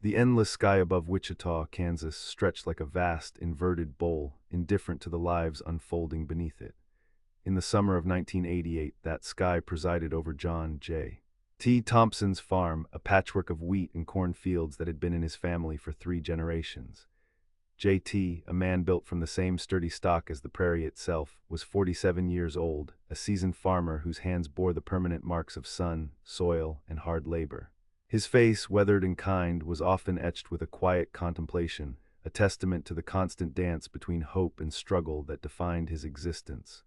The endless sky above Wichita, Kansas, stretched like a vast, inverted bowl, indifferent to the lives unfolding beneath it. In the summer of 1988, that sky presided over John J. T. Thompson's farm, a patchwork of wheat and cornfields that had been in his family for 3 generations. J.T., a man built from the same sturdy stock as the prairie itself, was 47 years old, a seasoned farmer whose hands bore the permanent marks of sun, soil, and hard labor. His face, weathered and kind, was often etched with a quiet contemplation, a testament to the constant dance between hope and struggle that defined his existence.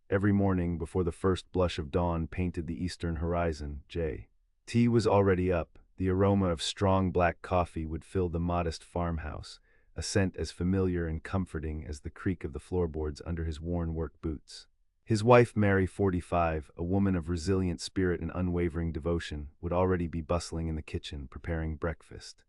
Every morning, before the first blush of dawn painted the eastern horizon, J.T. was already up. The aroma of strong black coffee would fill the modest farmhouse, a scent as familiar and comforting as the creak of the floorboards under his worn work boots. His wife, Mary, 45, a woman of resilient spirit and unwavering devotion, would already be bustling in the kitchen, preparing breakfast.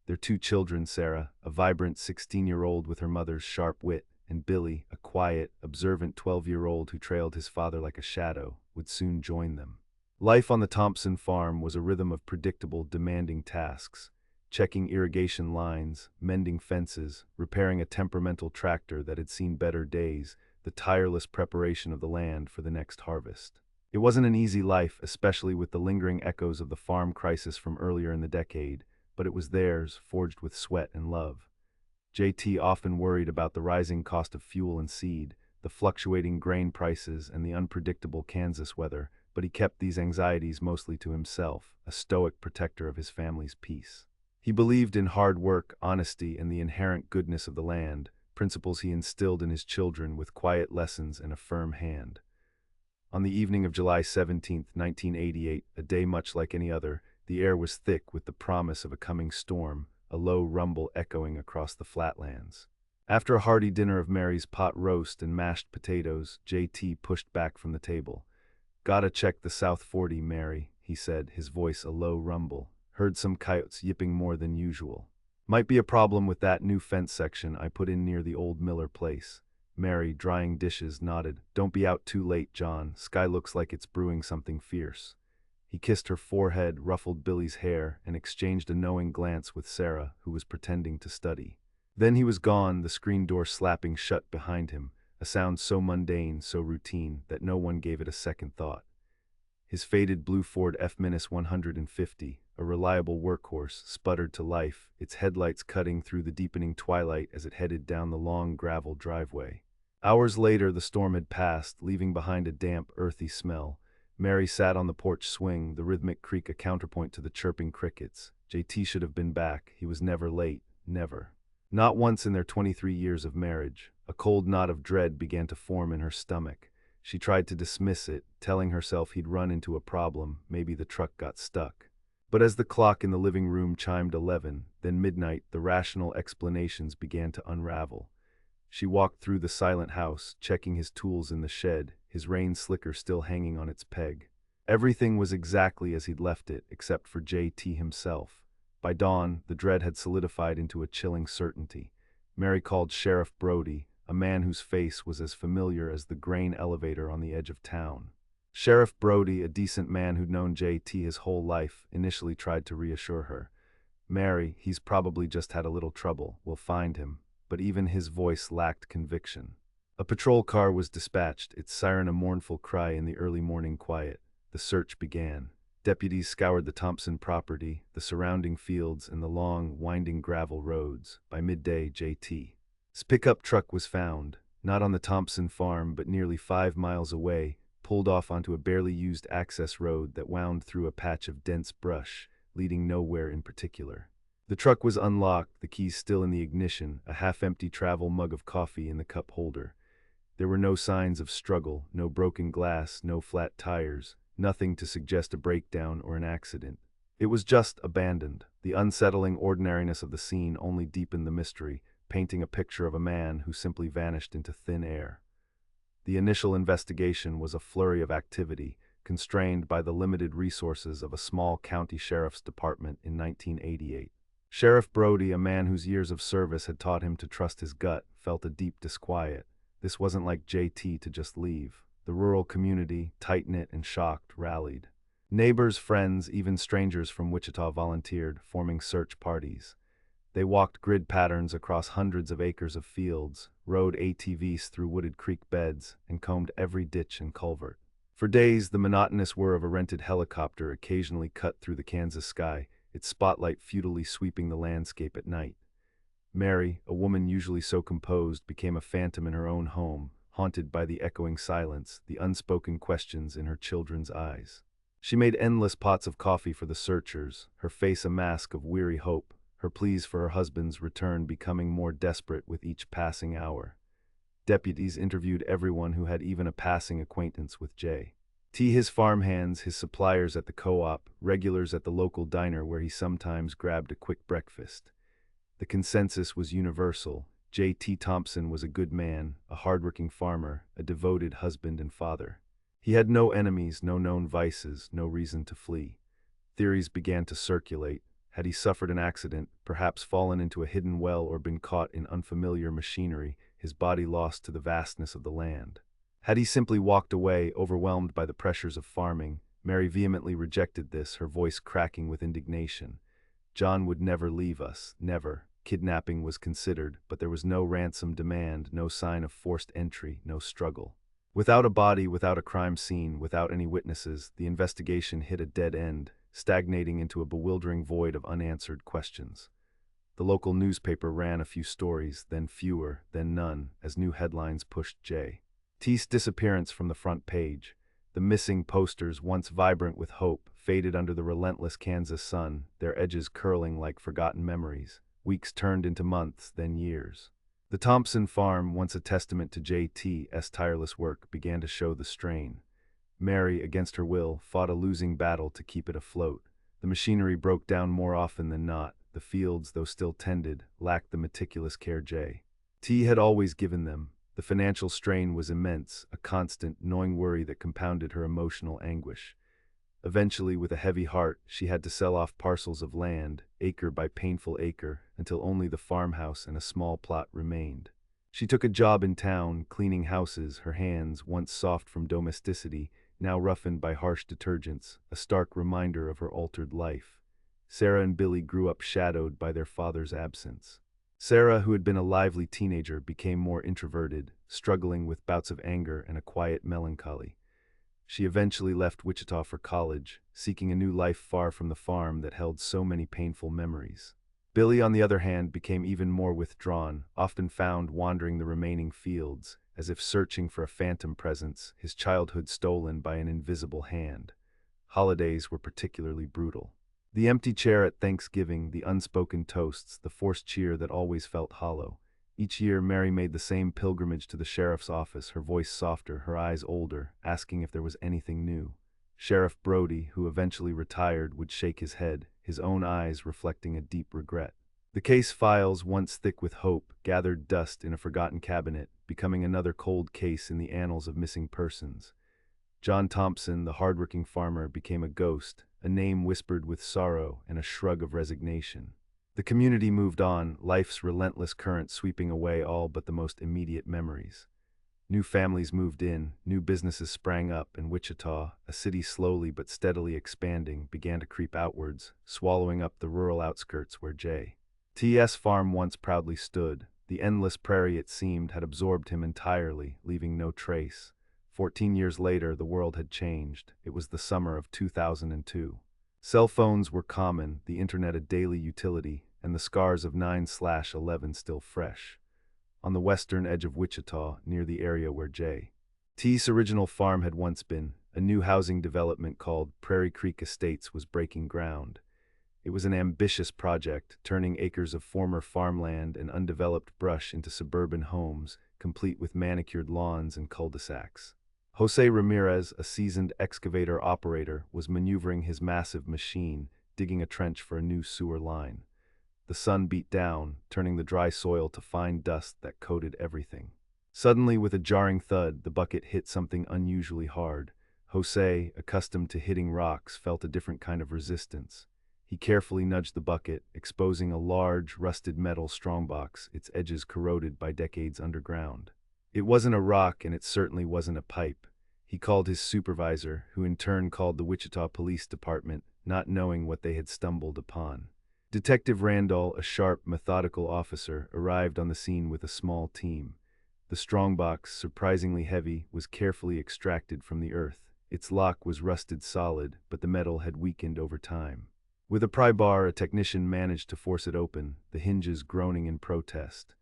Their 2 children, Sarah, a vibrant 16-year-old with her mother's sharp wit, and Billy, a quiet, observant 12-year-old who trailed his father like a shadow, would soon join them. Life on the Thompson farm was a rhythm of predictable, demanding tasks: checking irrigation lines, mending fences, repairing a temperamental tractor that had seen better days, the tireless preparation of the land for the next harvest. It wasn't an easy life, especially with the lingering echoes of the farm crisis from earlier in the decade, but it was theirs, forged with sweat and love. JT often worried about the rising cost of fuel and seed, the fluctuating grain prices, and the unpredictable Kansas weather, but he kept these anxieties mostly to himself, a stoic protector of his family's peace. He believed in hard work, honesty, and the inherent goodness of the land, principles he instilled in his children with quiet lessons and a firm hand. On the evening of July 17, 1988, a day much like any other, the air was thick with the promise of a coming storm, a low rumble echoing across the flatlands. After a hearty dinner of Mary's pot roast and mashed potatoes, JT pushed back from the table. "Gotta check the South 40, Mary," he said, his voice a low rumble. "Heard some coyotes yipping more than usual. Might be a problem with that new fence section I put in near the old Miller place." Mary, drying dishes, nodded. "Don't be out too late, John. Sky looks like it's brewing something fierce." He kissed her forehead, ruffled Billy's hair, and exchanged a knowing glance with Sarah, who was pretending to study. Then he was gone, the screen door slapping shut behind him, a sound so mundane, so routine, that no one gave it a second thought. His faded blue Ford F-150, a reliable workhorse, sputtered to life, its headlights cutting through the deepening twilight as it headed down the long gravel driveway. Hours later, the storm had passed, leaving behind a damp, earthy smell. Mary sat on the porch swing, the rhythmic creak a counterpoint to the chirping crickets. JT should have been back. He was never late, never. Not once in their 23 years of marriage. A cold knot of dread began to form in her stomach. She tried to dismiss it, telling herself he'd run into a problem, maybe the truck got stuck. But as the clock in the living room chimed 11, then midnight, the rational explanations began to unravel. She walked through the silent house, checking his tools in the shed, his rain slicker still hanging on its peg. Everything was exactly as he'd left it, except for JT himself. By dawn, the dread had solidified into a chilling certainty. Mary called Sheriff Brody, a man whose face was as familiar as the grain elevator on the edge of town. Sheriff Brody, a decent man who'd known JT his whole life, initially tried to reassure her. "Mary, he's probably just had a little trouble. We'll find him." But even his voice lacked conviction. A patrol car was dispatched, its siren a mournful cry in the early morning quiet. The search began. Deputies scoured the Thompson property, the surrounding fields, and the long, winding gravel roads. By midday, JT's pickup truck was found, not on the Thompson farm but nearly 5 miles away, pulled off onto a barely used access road that wound through a patch of dense brush, leading nowhere in particular. The truck was unlocked, the keys still in the ignition, a half-empty travel mug of coffee in the cup holder. There were no signs of struggle, no broken glass, no flat tires, nothing to suggest a breakdown or an accident. It was just abandoned. The unsettling ordinariness of the scene only deepened the mystery, painting a picture of a man who simply vanished into thin air. The initial investigation was a flurry of activity, constrained by the limited resources of a small county sheriff's department in 1988. Sheriff Brody, a man whose years of service had taught him to trust his gut, felt a deep disquiet. This wasn't like JT to just leave. The rural community, tight-knit and shocked, rallied. Neighbors, friends, even strangers from Wichita volunteered, forming search parties. They walked grid patterns across hundreds of acres of fields, rode ATVs through wooded creek beds, and combed every ditch and culvert. For days, the monotonous whir of a rented helicopter occasionally cut through the Kansas sky, its spotlight futilely sweeping the landscape at night. Mary, a woman usually so composed, became a phantom in her own home, haunted by the echoing silence, the unspoken questions in her children's eyes. She made endless pots of coffee for the searchers, her face a mask of weary hope, her pleas for her husband's return becoming more desperate with each passing hour. Deputies interviewed everyone who had even a passing acquaintance with Jay. His farmhands, his suppliers at the co-op, regulars at the local diner where he sometimes grabbed a quick breakfast. The consensus was universal. J.T. Thompson was a good man, a hardworking farmer, a devoted husband and father. He had no enemies, no known vices, no reason to flee. Theories began to circulate. Had he suffered an accident, perhaps fallen into a hidden well or been caught in unfamiliar machinery, his body lost to the vastness of the land? Had he simply walked away, overwhelmed by the pressures of farming? Mary vehemently rejected this, her voice cracking with indignation. John would never leave us, never. Kidnapping was considered, but there was no ransom demand, no sign of forced entry, no struggle. Without a body, without a crime scene, without any witnesses, the investigation hit a dead end, stagnating into a bewildering void of unanswered questions. The local newspaper ran a few stories, then fewer, then none, as new headlines pushed J.T.'s disappearance from the front page. The missing posters, once vibrant with hope, faded under the relentless Kansas sun, their edges curling like forgotten memories. Weeks turned into months, then years. The Thompson farm, once a testament to J.T.'s tireless work, began to show the strain. Mary, against her will, fought a losing battle to keep it afloat. The machinery broke down more often than not. The fields, though still tended, lacked the meticulous care J.T. had always given them. The financial strain was immense, a constant, gnawing worry that compounded her emotional anguish. Eventually, with a heavy heart, she had to sell off parcels of land, acre by painful acre, until only the farmhouse and a small plot remained. She took a job in town, cleaning houses, her hands, once soft from domesticity, now roughened by harsh detergents, a stark reminder of her altered life. Sarah and Billy grew up shadowed by their father's absence. Sarah, who had been a lively teenager, became more introverted, struggling with bouts of anger and a quiet melancholy. She eventually left Wichita for college, seeking a new life far from the farm that held so many painful memories. Billy, on the other hand, became even more withdrawn, often found wandering the remaining fields, as if searching for a phantom presence, his childhood stolen by an invisible hand. Holidays were particularly brutal. The empty chair at Thanksgiving, the unspoken toasts, the forced cheer that always felt hollow. Each year, Mary made the same pilgrimage to the sheriff's office, her voice softer, her eyes older, asking if there was anything new. Sheriff Brody, who eventually retired, would shake his head, his own eyes reflecting a deep regret. The case files, once thick with hope, gathered dust in a forgotten cabinet, becoming another cold case in the annals of missing persons. John Thompson, the hardworking farmer, became a ghost, a name whispered with sorrow and a shrug of resignation. The community moved on, life's relentless current sweeping away all but the most immediate memories. New families moved in, new businesses sprang up, and Wichita, a city slowly but steadily expanding, began to creep outwards, swallowing up the rural outskirts where J.T.'s farm once proudly stood. The endless prairie, it seemed, had absorbed him entirely, leaving no trace. 14 years later, the world had changed. It was the summer of 2002. Cell phones were common, the internet a daily utility, and the scars of 9/11 still fresh. On the western edge of Wichita, near the area where J.T.'s original farm had once been, a new housing development called Prairie Creek Estates was breaking ground. It was an ambitious project, turning acres of former farmland and undeveloped brush into suburban homes, complete with manicured lawns and cul-de-sacs. Jose Ramirez, a seasoned excavator operator, was maneuvering his massive machine, digging a trench for a new sewer line. The sun beat down, turning the dry soil to fine dust that coated everything. Suddenly, with a jarring thud, the bucket hit something unusually hard. Jose, accustomed to hitting rocks, felt a different kind of resistance. He carefully nudged the bucket, exposing a large, rusted metal strongbox, its edges corroded by decades underground. It wasn't a rock, and it certainly wasn't a pipe. He called his supervisor, who in turn called the Wichita Police Department, not knowing what they had stumbled upon. Detective Randall, a sharp, methodical officer, arrived on the scene with a small team. The strongbox, surprisingly heavy, was carefully extracted from the earth. Its lock was rusted solid, but the metal had weakened over time. With a pry bar, a technician managed to force it open, the hinges groaning in protest.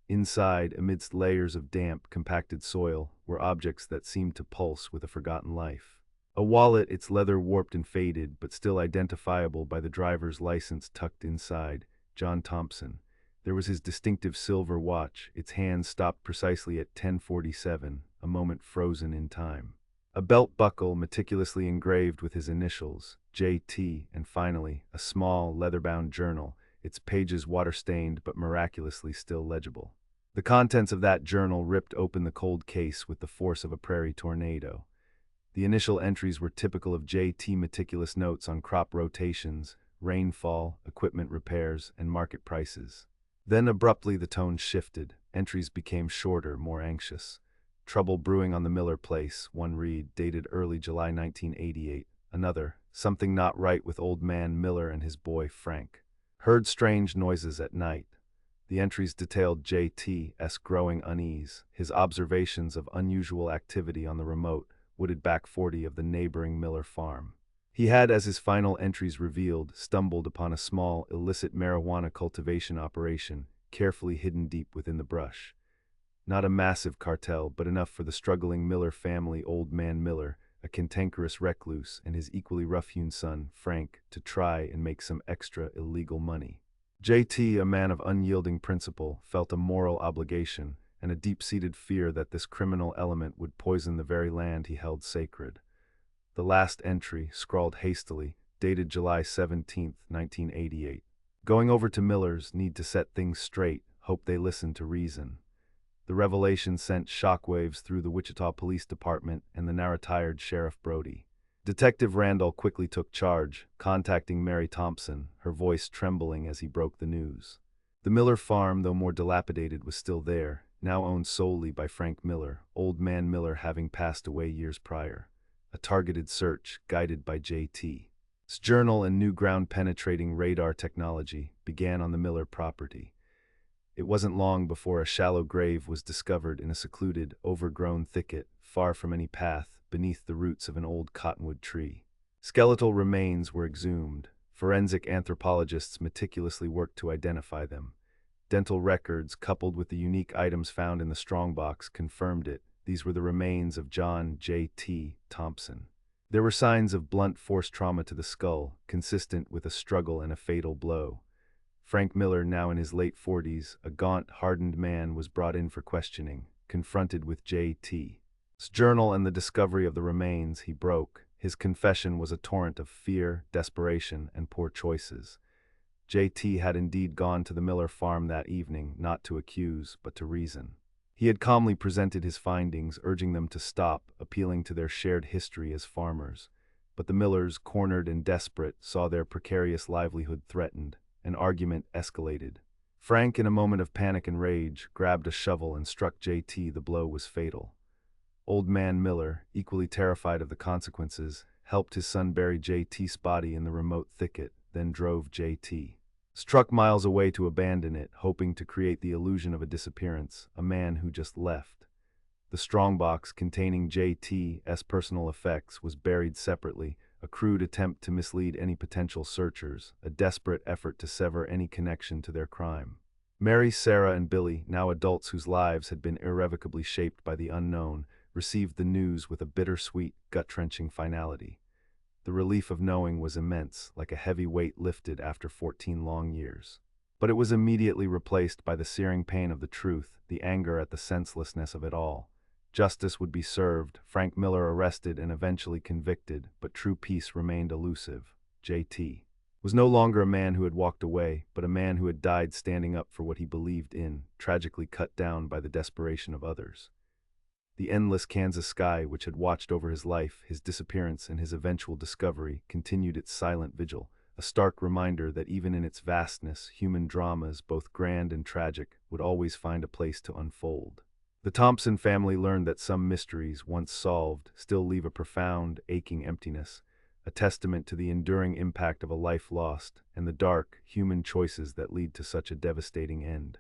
Inside, amidst layers of damp, compacted soil, were objects that seemed to pulse with a forgotten life. A wallet, its leather warped and faded, but still identifiable by the driver's license tucked inside, John Thompson. There was his distinctive silver watch, its hands stopped precisely at 10:47, a moment frozen in time. A belt buckle meticulously engraved with his initials, J.T., and finally, a small, leather-bound journal, its pages water-stained but miraculously still legible. The contents of that journal ripped open the cold case with the force of a prairie tornado. The initial entries were typical of J.T. meticulous notes on crop rotations, rainfall, equipment repairs, and market prices. Then abruptly the tone shifted. Entries became shorter, more anxious. Trouble brewing on the Miller place, one read, dated early July 1988. Another, something not right with old man Miller and his boy Frank. Heard strange noises at night. The entries detailed J.T.'s growing unease, his observations of unusual activity on the remote, wooded back 40 of the neighboring Miller farm. He had, as his final entries revealed, stumbled upon a small, illicit marijuana cultivation operation, carefully hidden deep within the brush. Not a massive cartel, but enough for the struggling Miller family, old man Miller, a cantankerous recluse, and his equally rough-hewn son, Frank, to try and make some extra illegal money. J.T., a man of unyielding principle, felt a moral obligation and a deep-seated fear that this criminal element would poison the very land he held sacred. The last entry, scrawled hastily, dated July 17, 1988. Going over to Miller's, need to set things straight, hope they listen to reason. The revelation sent shockwaves through the Wichita Police Department and the now-retired Sheriff Brody. Detective Randall quickly took charge, contacting Mary Thompson, her voice trembling as he broke the news. The Miller farm, though more dilapidated, was still there, now owned solely by Frank Miller, old man Miller having passed away years prior. A targeted search, guided by J.T.'s journal and new ground-penetrating radar technology, began on the Miller property. It wasn't long before a shallow grave was discovered in a secluded, overgrown thicket, far from any path, beneath the roots of an old cottonwood tree. Skeletal remains were exhumed. Forensic anthropologists meticulously worked to identify them. Dental records, coupled with the unique items found in the strongbox, confirmed it. These were the remains of John J.T. Thompson. There were signs of blunt force trauma to the skull, consistent with a struggle and a fatal blow. Frank Miller, now in his late 40s, a gaunt, hardened man, was brought in for questioning. Confronted with J.T.'s journal and the discovery of the remains, he broke. His confession was a torrent of fear, desperation, and poor choices. J.T. had indeed gone to the Miller farm that evening, not to accuse, but to reason. He had calmly presented his findings, urging them to stop, appealing to their shared history as farmers. But the Millers, cornered and desperate, saw their precarious livelihood threatened. An argument escalated. Frank, in a moment of panic and rage, grabbed a shovel and struck J.T. The blow was fatal. Old man Miller, equally terrified of the consequences, helped his son bury J.T.'s body in the remote thicket, then drove J.T. struck miles away to abandon it, hoping to create the illusion of a disappearance, a man who just left. The strongbox containing J.T.'s personal effects was buried separately, a crude attempt to mislead any potential searchers, a desperate effort to sever any connection to their crime. Mary, Sarah, and Billy, now adults whose lives had been irrevocably shaped by the unknown, received the news with a bittersweet, gut-wrenching finality. The relief of knowing was immense, like a heavy weight lifted after 14 long years. But it was immediately replaced by the searing pain of the truth, the anger at the senselessness of it all. Justice would be served, Frank Miller arrested and eventually convicted, but true peace remained elusive. J.T. was no longer a man who had walked away, but a man who had died standing up for what he believed in, tragically cut down by the desperation of others. The endless Kansas sky, which had watched over his life, his disappearance, and his eventual discovery, continued its silent vigil, a stark reminder that even in its vastness, human dramas, both grand and tragic, would always find a place to unfold. The Thompson family learned that some mysteries, once solved, still leave a profound, aching emptiness, a testament to the enduring impact of a life lost and the dark, human choices that lead to such a devastating end.